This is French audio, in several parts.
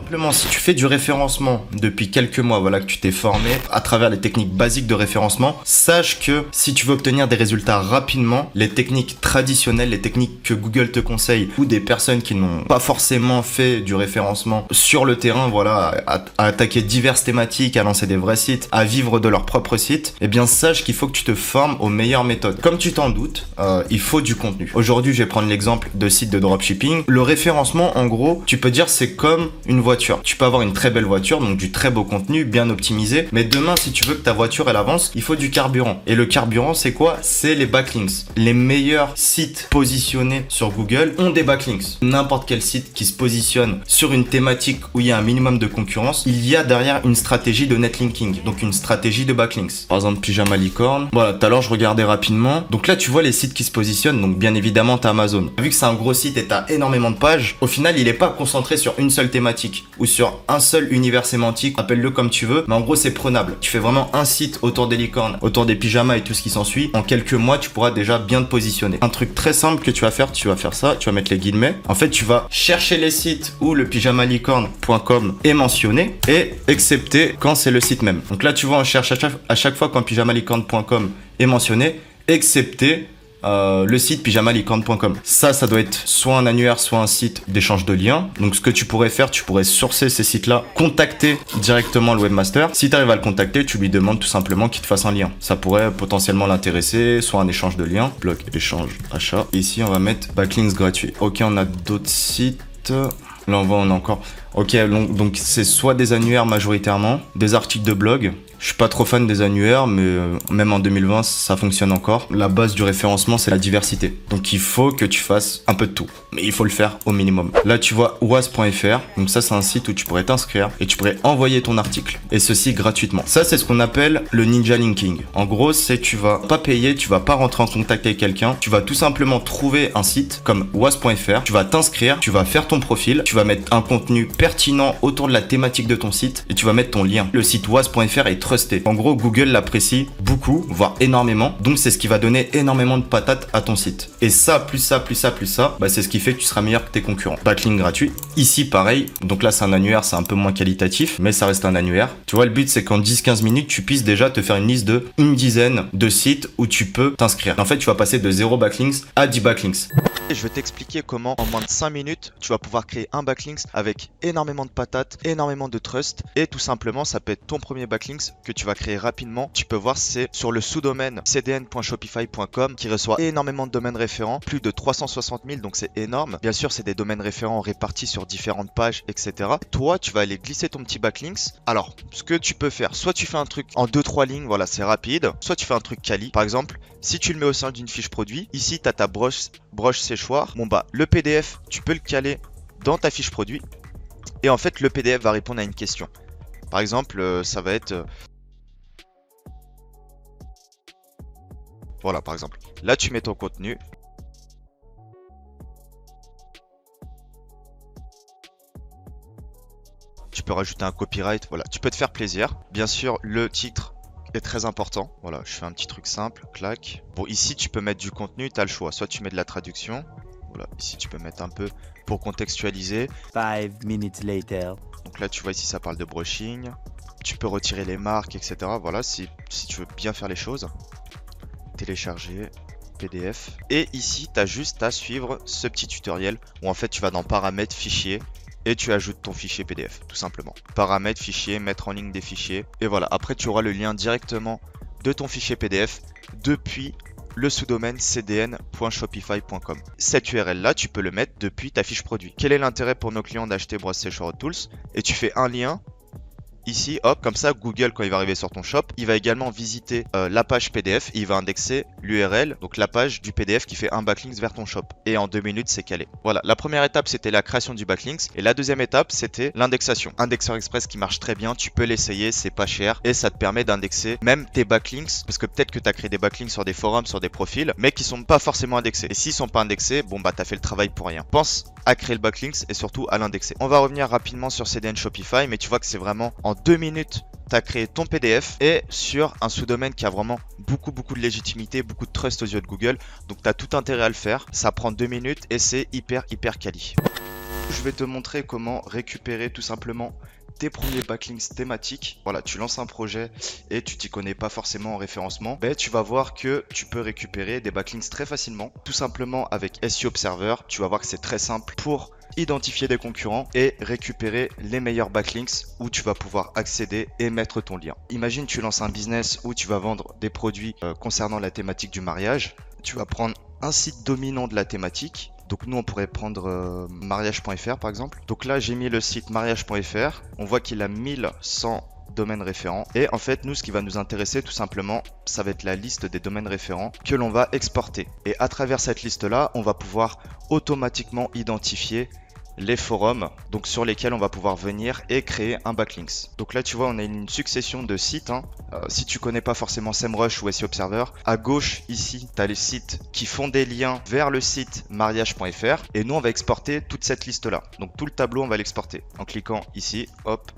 simplement, si tu fais du référencement depuis quelques mois, voilà, que tu t'es formé à travers les techniques basiques de référencement, sache que si tu veux obtenir des résultats rapidement, les techniques traditionnelles, les techniques que Google te conseille ou des personnes qui n'ont pas forcément fait du référencement sur le terrain, voilà, à attaquer diverses thématiques, à lancer des vrais sites, à vivre de leur propre site, eh bien sache qu'il faut que tu te formes aux meilleures méthodes. Comme tu t'en doutes, il faut du contenu. Aujourd'hui, je vais prendre l'exemple de sites de dropshipping. Le référencement, en gros, tu peux dire c'est comme une voiture. Tu peux avoir une très belle voiture, donc du très beau contenu, bien optimisé, mais demain, si tu veux que ta voiture elle avance, il faut du carburant. Et le carburant, c'est quoi? C'est les backlinks. Les meilleurs sites positionnés sur Google ont des backlinks. N'importe quel site qui se positionne sur une thématique où il y a un minimum de concurrence, il y a derrière une stratégie de netlinking, donc une stratégie de backlinks. Par exemple, Pyjama Licorne. Voilà, tout à l'heure, je regardais rapidement. Donc là, tu vois les sites qui se positionnent, donc bien évidemment, t'as Amazon. Vu que c'est un gros site et t'as énormément de pages, au final, il est pas concentré sur une seule thématique ou sur un seul univers sémantique, appelle-le comme tu veux, mais en gros, c'est prenable. Tu fais vraiment un site autour des licornes, autour des pyjamas et tout ce qui s'ensuit. En quelques mois, tu pourras déjà bien te positionner. Un truc très simple que tu vas faire ça, tu vas mettre les guillemets. En fait, tu vas chercher les sites où le pyjamalicorne.com est mentionné et excepté quand c'est le site même. Donc là, tu vois, on cherche à chaque fois quand pyjamalicorne.com est mentionné, excepté le site pyjamalicorne.com. Ça doit être soit un annuaire, soit un site d'échange de liens. Donc ce que tu pourrais faire, tu pourrais sourcer ces sites-là, contacter directement le webmaster. Si tu arrives à le contacter, tu lui demandes tout simplement qu'il te fasse un lien. Ça pourrait potentiellement l'intéresser, soit un échange de liens, bloc, échange, achat. Et ici, on va mettre backlinks gratuits. Ok, on a d'autres sites. Là, on a encore... Ok, donc c'est soit des annuaires majoritairement, des articles de blog. Je suis pas trop fan des annuaires, mais même en 2020, ça fonctionne encore. La base du référencement, c'est la diversité. Donc il faut que tu fasses un peu de tout, mais il faut le faire au minimum. Là, tu vois oise.fr. Donc ça, c'est un site où tu pourrais t'inscrire et tu pourrais envoyer ton article. Et ceci gratuitement. Ça, c'est ce qu'on appelle le ninja linking. En gros, c'est tu vas pas payer, tu vas pas rentrer en contact avec quelqu'un. Tu vas tout simplement trouver un site comme oise.fr. Tu vas t'inscrire, tu vas faire ton profil, tu vas mettre un contenu pertinent autour de la thématique de ton site et tu vas mettre ton lien. Le site oise.fr est trusté. En gros, Google l'apprécie beaucoup, voire énormément. Donc, c'est ce qui va donner énormément de patates à ton site. Et ça, plus ça, bah, c'est ce qui fait que tu seras meilleur que tes concurrents. Backlink gratuit. Ici, pareil. Donc là, c'est un annuaire, c'est un peu moins qualitatif, mais ça reste un annuaire. Tu vois, le but, c'est qu'en 10-15 minutes, tu puisses déjà te faire une liste de une dizaine de sites où tu peux t'inscrire. En fait, tu vas passer de 0 backlinks à 10 backlinks. Je vais t'expliquer comment en moins de 5 minutes tu vas pouvoir créer un backlinks avec énormément de patates, énormément de trust et tout simplement ça peut être ton premier backlinks que tu vas créer rapidement. Tu peux voir c'est sur le sous-domaine cdn.shopify.com qui reçoit énormément de domaines référents, plus de 360 000 donc c'est énorme. Bien sûr c'est des domaines référents répartis sur différentes pages etc. Toi tu vas aller glisser ton petit backlinks. Alors ce que tu peux faire, soit tu fais un truc en 2-3 lignes, voilà c'est rapide, soit tu fais un truc quali. Par exemple si tu le mets au sein d'une fiche produit, ici tu as ta broche séchoir. Bon bah le PDF tu peux le caler dans ta fiche produit et en fait le PDF va répondre à une question. Par exemple ça va être voilà par exemple là tu mets ton contenu. Tu peux rajouter un copyright, voilà, tu peux te faire plaisir. Bien sûr le titre est très important. Voilà, je fais un petit truc simple, clac. Bon, ici, tu peux mettre du contenu, tu as le choix. Soit tu mets de la traduction. Voilà, ici, tu peux mettre un peu pour contextualiser. 5 minutes later. Donc là, tu vois, ici, ça parle de brushing. Tu peux retirer les marques, etc. Voilà, si tu veux bien faire les choses. Télécharger, PDF. Et ici, tu as juste à suivre ce petit tutoriel où en fait, tu vas dans paramètres, fichier. Et tu ajoutes ton fichier PDF, tout simplement. Paramètres, fichier, mettre en ligne des fichiers. Et voilà, après tu auras le lien directement de ton fichier PDF depuis le sous-domaine cdn.shopify.com. Cette URL là, tu peux le mettre depuis ta fiche produit. Quel est l'intérêt pour nos clients d'acheter Brosse Séchoir Tools? Et tu fais un lien. Ici, hop, comme ça, Google, quand il va arriver sur ton shop, il va également visiter la page PDF et il va indexer l'URL, donc la page du PDF qui fait un backlinks vers ton shop. Et en 2 minutes, c'est calé. Voilà, la première étape, c'était la création du backlinks. Et la deuxième étape, c'était l'indexation. Indexeur Express qui marche très bien, tu peux l'essayer, c'est pas cher. Et ça te permet d'indexer même tes backlinks, parce que peut-être que tu as créé des backlinks sur des forums, sur des profils, mais qui sont pas forcément indexés. Et s'ils sont pas indexés, bon bah t'as fait le travail pour rien. Pense à créer le backlinks et surtout à l'indexer. On va revenir rapidement sur CDN Shopify, mais tu vois que c'est vraiment en 2 minutes, tu as créé ton PDF et sur un sous-domaine qui a vraiment beaucoup de légitimité, beaucoup de trust aux yeux de Google. Donc tu as tout intérêt à le faire. Ça prend 2 minutes et c'est hyper quali. Je vais te montrer comment récupérer tout simplement tes premiers backlinks thématiques. Voilà, tu lances un projet et tu t'y connais pas forcément en référencement. Ben, tu vas voir que tu peux récupérer des backlinks très facilement. Tout simplement avec SEO Observer, tu vas voir que c'est très simple pour identifier des concurrents et récupérer les meilleurs backlinks où tu vas pouvoir accéder et mettre ton lien. Imagine tu lances un business où tu vas vendre des produits concernant la thématique du mariage. Tu vas prendre un site dominant de la thématique. Donc nous on pourrait prendre mariage.fr par exemple. Donc là j'ai mis le site mariage.fr. On voit qu'il a 1100 domaines référents. Et en fait nous ce qui va nous intéresser tout simplement, ça va être la liste des domaines référents que l'on va exporter. Et à travers cette liste là, on va pouvoir automatiquement identifier les forums donc sur lesquels on va pouvoir venir et créer un backlinks. Donc là tu vois on a une succession de sites si tu connais pas forcément SEMrush ou SEO Observer, à gauche ici tu as les sites qui font des liens vers le site mariage.fr et nous on va exporter toute cette liste là. Donc tout le tableau on va l'exporter en cliquant ici, hop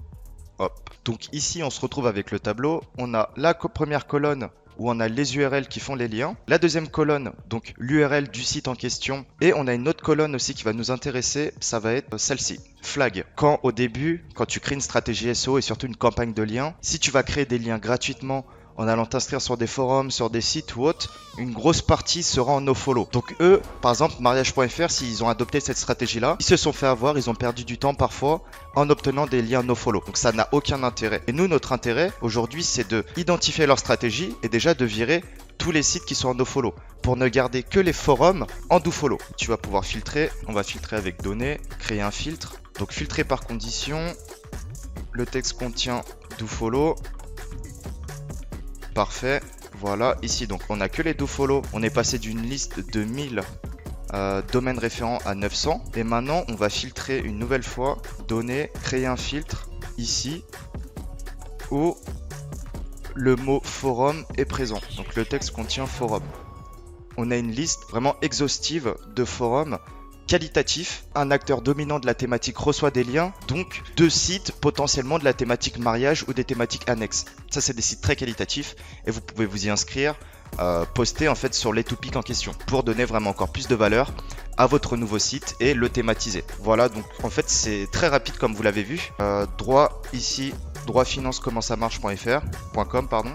hop. Donc ici on se retrouve avec le tableau, on a la première colonne où on a les URL qui font les liens. La deuxième colonne, donc l'URL du site en question. Et on a une autre colonne aussi qui va nous intéresser, ça va être celle-ci. Flag. Quand au début, quand tu crées une stratégie SEO et surtout une campagne de liens, si tu vas créer des liens gratuitement en allant t'inscrire sur des forums, sur des sites ou autres, une grosse partie sera en nofollow. Donc eux, par exemple, mariage.fr, s'ils ont adopté cette stratégie-là, ils se sont fait avoir, ils ont perdu du temps parfois en obtenant des liens nofollow. Donc ça n'a aucun intérêt. Et nous, notre intérêt aujourd'hui, c'est de identifier leur stratégie et déjà de virer tous les sites qui sont en nofollow pour ne garder que les forums en dofollow. Tu vas pouvoir filtrer, on va filtrer avec données, créer un filtre. Donc filtrer par condition, le texte contient dofollow. Parfait, voilà, ici donc on a que les dofollow, on est passé d'une liste de 1000 domaines référents à 900 et maintenant on va filtrer une nouvelle fois, données, créer un filtre ici où le mot forum est présent, donc le texte contient forum. On a une liste vraiment exhaustive de forums qualitatif, un acteur dominant de la thématique reçoit des liens, donc de sites potentiellement de la thématique mariage ou des thématiques annexes. Ça c'est des sites très qualitatifs et vous pouvez vous y inscrire, poster en fait sur les topics en question pour donner vraiment encore plus de valeur à votre nouveau site et le thématiser. Voilà, donc en fait c'est très rapide comme vous l'avez vu. Droit ici, droitfinance.com pardon.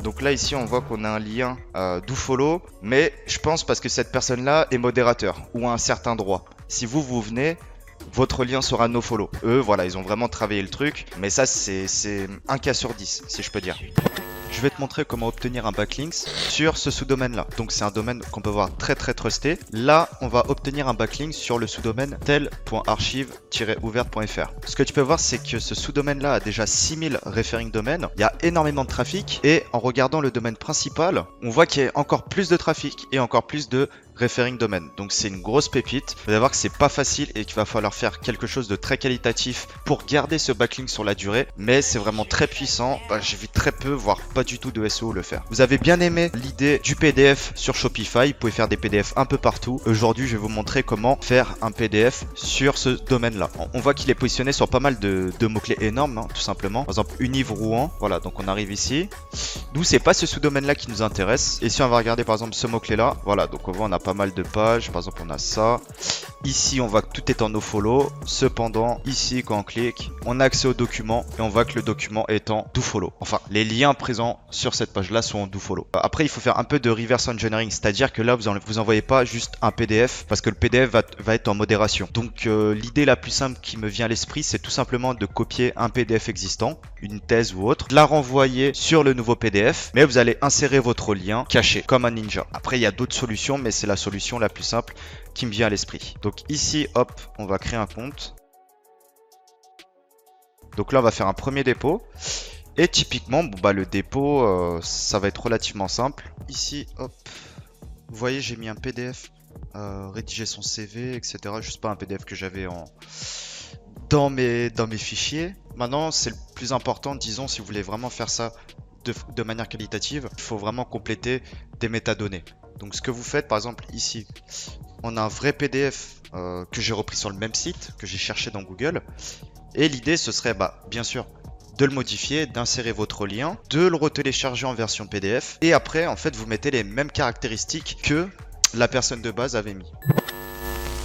Donc là ici on voit qu'on a un lien dofollow, mais je pense parce que cette personne là est modérateur ou a un certain droit. Si vous venez, votre lien sera nofollow. Eux voilà, ils ont vraiment travaillé le truc, mais ça c'est un cas sur 10 si je peux dire. Je vais te montrer comment obtenir un backlink sur ce sous-domaine là. Donc c'est un domaine qu'on peut voir très trusté. Là on va obtenir un backlink sur le sous-domaine tel.archive-ouverte.fr. Ce que tu peux voir c'est que ce sous-domaine là a déjà 6000 referring domaines. Il y a énormément de trafic et en regardant le domaine principal, on voit qu'il y a encore plus de trafic et encore plus de referring domaine. Donc c'est une grosse pépite. Vous allez voir que c'est pas facile et qu'il va falloir faire quelque chose de très qualitatif pour garder ce backlink sur la durée. Mais c'est vraiment très puissant. J'ai vu très peu, voire pas du tout de SEO le faire. Vous avez bien aimé l'idée du PDF sur Shopify. Vous pouvez faire des PDF un peu partout. Aujourd'hui, je vais vous montrer comment faire un PDF sur ce domaine-là. On voit qu'il est positionné sur pas mal de mots-clés énormes, tout simplement. Par exemple, Univ Rouen. Voilà, donc on arrive ici. Nous, c'est pas ce sous-domaine-là qui nous intéresse. Et si on va regarder par exemple ce mot-clé-là, voilà, donc on voit on a pas mal de pages. Par exemple, on a ça. Ici, on voit que tout est en nofollow. Cependant, ici, quand on clique, on a accès au document et on voit que le document est en dofollow. Enfin, les liens présents sur cette page-là sont en dofollow. Après, il faut faire un peu de reverse engineering, c'est-à-dire que là, vous envoyez pas juste un PDF parce que le PDF va être en modération. Donc, l'idée la plus simple qui me vient à l'esprit, c'est tout simplement de copier un PDF existant, une thèse ou autre, de la renvoyer sur le nouveau PDF, mais vous allez insérer votre lien caché comme un ninja. Après, il y a d'autres solutions, mais c'est la solution la plus simple qui me vient à l'esprit. Donc ici, hop, on va créer un compte. Donc là, on va faire un premier dépôt. Et typiquement, le dépôt, ça va être relativement simple. Ici, hop, vous voyez, j'ai mis un PDF, rédiger son CV, etc. Juste pas un PDF que j'avais dans mes fichiers. Maintenant, c'est le plus important, disons, si vous voulez vraiment faire ça de manière qualitative, il faut vraiment compléter des métadonnées. Donc ce que vous faites, par exemple, ici, on a un vrai PDF que j'ai repris sur le même site, que j'ai cherché dans Google. Et l'idée, ce serait, bien sûr, de le modifier, d'insérer votre lien, de le retélécharger en version PDF. Et après, en fait, vous mettez les mêmes caractéristiques que la personne de base avait mis.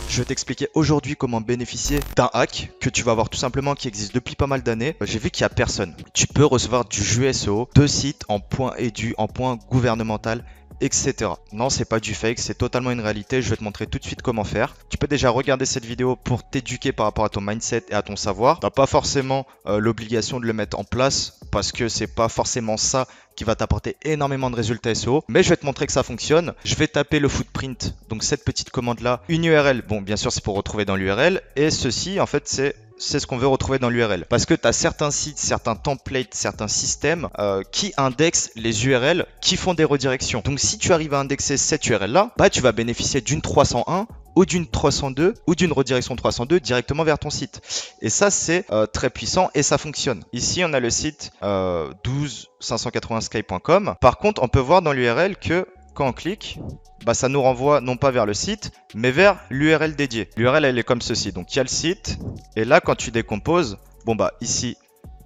Je vais t'expliquer aujourd'hui comment bénéficier d'un hack que tu vas voir tout simplement qui existe depuis pas mal d'années. J'ai vu qu'il n'y a personne. Tu peux recevoir du jus SEO de sites en .edu, en .gouvernemental, etc. Non, c'est pas du fake, c'est totalement une réalité. Je vais te montrer tout de suite comment faire. Tu peux déjà regarder cette vidéo pour t'éduquer par rapport à ton mindset et à ton savoir. Tu n'as pas forcément l'obligation de le mettre en place parce que c'est pas forcément ça qui va t'apporter énormément de résultats SEO, mais je vais te montrer que ça fonctionne. Je vais taper le footprint, donc cette petite commande là, une URL. Bon, bien sûr, c'est pour retrouver dans l'URL, et ceci, en fait, c'est ce qu'on veut retrouver dans l'URL. Parce que tu as certains sites, certains templates, certains systèmes qui indexent les URL qui font des redirections. Donc si tu arrives à indexer cette URL là, bah tu vas bénéficier d'une 301 ou d'une 302 ou d'une redirection 302 directement vers ton site. Et ça, c'est très puissant et ça fonctionne. Ici, on a le site 12580sky.com. Par contre, on peut voir dans l'URL que quand on clique, bah, ça nous renvoie non pas vers le site, mais vers l'URL dédiée. L'URL, elle est comme ceci. Donc, il y a le site. Et là, quand tu décomposes, bon, bah, ici,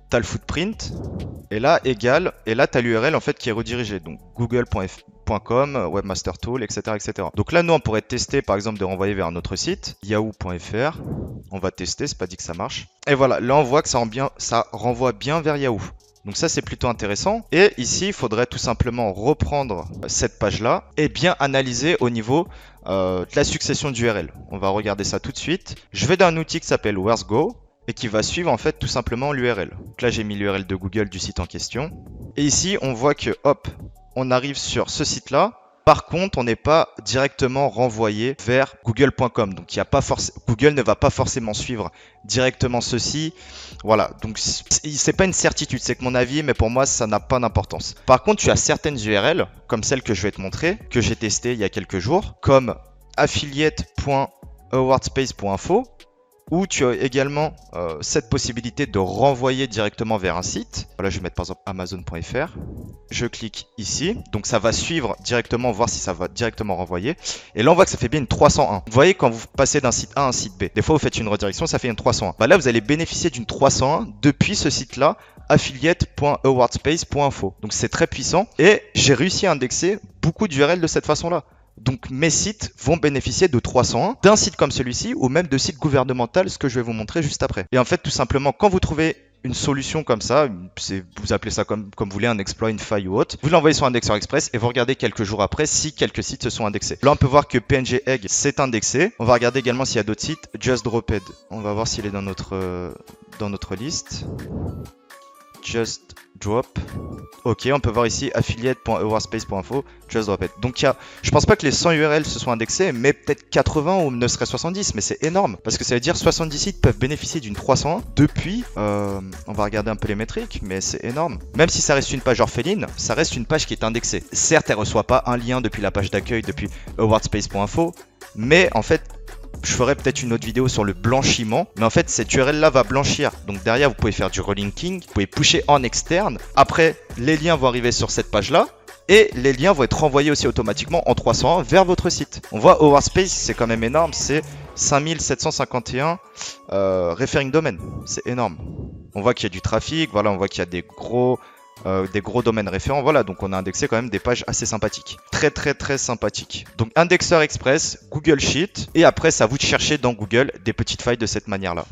tu as le footprint. Et là, égal. Et là, tu as l'URL en fait qui est redirigée. Donc, google.com, Webmaster Tool, etc., etc. Donc là, nous, on pourrait tester, par exemple, de renvoyer vers un autre site, yahoo.fr. On va tester, c'est pas dit que ça marche. Et voilà, là, on voit que ça renvoie bien vers Yahoo. Donc ça, c'est plutôt intéressant. Et ici, il faudrait tout simplement reprendre cette page-là et bien analyser au niveau de la succession d'URL. On va regarder ça tout de suite. Je vais dans un outil qui s'appelle Where's Go et qui va suivre en fait tout simplement l'URL. Donc là, j'ai mis l'URL de Google du site en question. Et ici, on voit que, hop, on arrive sur ce site-là. Par contre, on n'est pas directement renvoyé vers google.com. Donc, Google ne va pas forcément suivre directement ceci. Voilà, donc c'est pas une certitude, c'est que mon avis, mais pour moi, ça n'a pas d'importance. Par contre, tu as certaines URL, comme celle que je vais te montrer, que j'ai testée il y a quelques jours, comme affiliate.awardspace.info, où tu as également cette possibilité de renvoyer directement vers un site. Voilà, je vais mettre par exemple amazon.fr. Je clique ici, donc ça va suivre directement, voir si ça va directement renvoyer. Et là, on voit que ça fait bien une 301. Vous voyez, quand vous passez d'un site A à un site B, des fois vous faites une redirection, ça fait une 301. Bah là, vous allez bénéficier d'une 301 depuis ce site-là, affiliate.awardspace.info. Donc c'est très puissant et j'ai réussi à indexer beaucoup d'URL de cette façon-là. Donc mes sites vont bénéficier de 301 d'un site comme celui-ci ou même de sites gouvernementaux, ce que je vais vous montrer juste après. Et en fait, tout simplement, quand vous trouvez une solution comme ça, vous appelez ça comme vous voulez, un exploit, une faille ou autre, vous l'envoyez sur Indexeur Express et vous regardez quelques jours après si quelques sites se sont indexés. Là, on peut voir que PNG Egg s'est indexé. On va regarder également s'il y a d'autres sites. Just Dropped. On va voir s'il est dans notre liste. Just Drop. Ok, on peut voir ici affiliate.awardspace.info, Just Drop It. Donc je pense pas que les 100 URL se soient indexés, mais peut-être 80 ou ne serait 70, mais c'est énorme. Parce que ça veut dire 70 sites peuvent bénéficier d'une 301 depuis, on va regarder un peu les métriques, mais c'est énorme. Même si ça reste une page orpheline, ça reste une page qui est indexée. Certes, elle reçoit pas un lien depuis la page d'accueil, depuis awardspace.info, mais en fait, je ferai peut-être une autre vidéo sur le blanchiment, mais en fait cette URL là va blanchir, donc derrière vous pouvez faire du relinking, vous pouvez pusher en externe, après les liens vont arriver sur cette page là et les liens vont être renvoyés aussi automatiquement en 301 vers votre site. On voit Awardspace, c'est quand même énorme, c'est 5751 referring domain, c'est énorme. On voit qu'il y a du trafic, voilà, on voit qu'il y a des gros domaines référents, voilà, donc on a indexé quand même des pages assez sympathiques, très très très sympathiques. Donc Indexeur Express, Google Sheet, et après c'est à vous de chercher dans Google des petites failles de cette manière là.